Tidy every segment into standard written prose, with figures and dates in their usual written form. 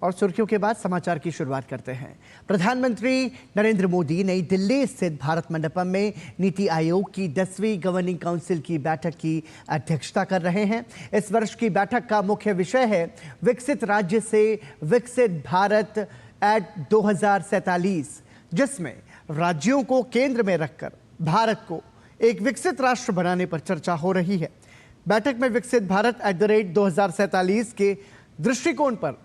और सुर्खियों के बाद समाचार की शुरुआत करते हैं। प्रधानमंत्री नरेंद्र मोदी नई दिल्ली स्थित भारत मंडपम में नीति आयोग की 10वीं गवर्निंग काउंसिल की बैठक की अध्यक्षता कर रहे हैं। इस वर्ष की बैठक का मुख्य विषय है विकसित राज्य से विकसित भारत एट 2047, जिसमें राज्यों को केंद्र में रखकर भारत को एक विकसित राष्ट्र बनाने पर चर्चा हो रही है। बैठक में विकसित भारत एट 2047 के दृष्टिकोण पर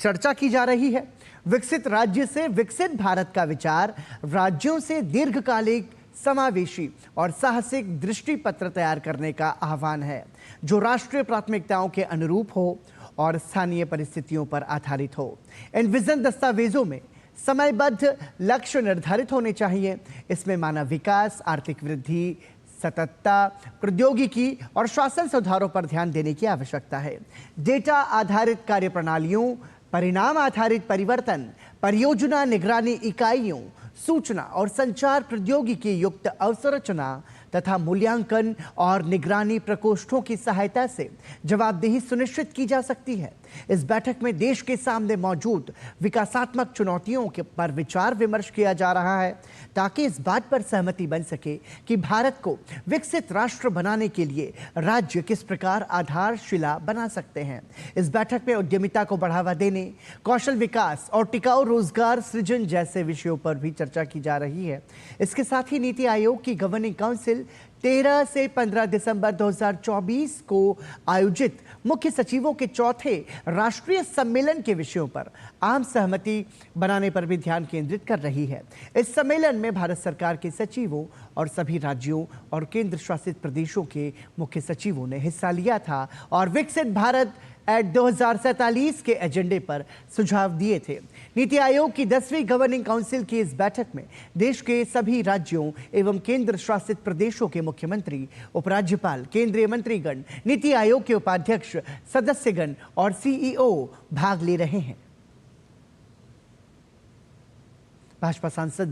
चर्चा की जा रही है। विकसित राज्य से विकसित भारत का विचार राज्यों से दीर्घकालिक, समावेशी और साहसिक दृष्टि पत्र तैयार करने का आह्वान है, जो राष्ट्रीय प्राथमिकताओं के अनुरूप हो और स्थानीय परिस्थितियों पर आधारित हो। इन विजन दस्तावेजों में समयबद्ध लक्ष्य निर्धारित होने चाहिए। इसमें मानव विकास, आर्थिक वृद्धि, सततता, प्रौद्योगिकी और शासन सुधारों पर ध्यान देने की आवश्यकता है। डेटा आधारित कार्यप्रणालियों, परिणाम आधारित परिवर्तन, परियोजना निगरानी इकाइयों, सूचना और संचार प्रौद्योगिकी युक्त अवसंरचना तथा मूल्यांकन और निगरानी प्रकोष्ठों की सहायता से जवाबदेही सुनिश्चित की जा सकती है। इस बैठक में देश के सामने मौजूद विकासात्मक चुनौतियों के पर विचार विमर्श किया जा रहा है, ताकि इस बात पर सहमति बन सके कि भारत को विकसित राष्ट्र बनाने के लिए राज्य किस प्रकार आधारशिला बना सकते हैं। इस बैठक में उद्यमिता को बढ़ावा देने, कौशल विकास और टिकाऊ रोजगार सृजन जैसे विषयों पर भी चर्चा की जा रही है। इसके साथ ही नीति आयोग की गवर्निंग काउंसिल 13 से 15 दिसंबर 2024 को आयोजित मुख्य सचिवों के चौथे राष्ट्रीय सम्मेलन के विषयों पर आम सहमति बनाने पर भी ध्यान केंद्रित कर रही है। इस सम्मेलन में भारत सरकार के सचिवों और सभी राज्यों और केंद्र शासित प्रदेशों के मुख्य सचिवों ने हिस्सा लिया था और विकसित भारत एट 2047 के एजेंडे पर सुझाव दिए थे। नीति आयोग की 10वीं गवर्निंग काउंसिल की इस बैठक में देश के सभी राज्यों एवं केंद्र शासित प्रदेशों के मुख्यमंत्री, उपराज्यपाल, केंद्रीय मंत्रीगण, नीति आयोग के उपाध्यक्ष, सदस्यगण और सीईओ भाग ले रहे हैं। भाजपा सांसद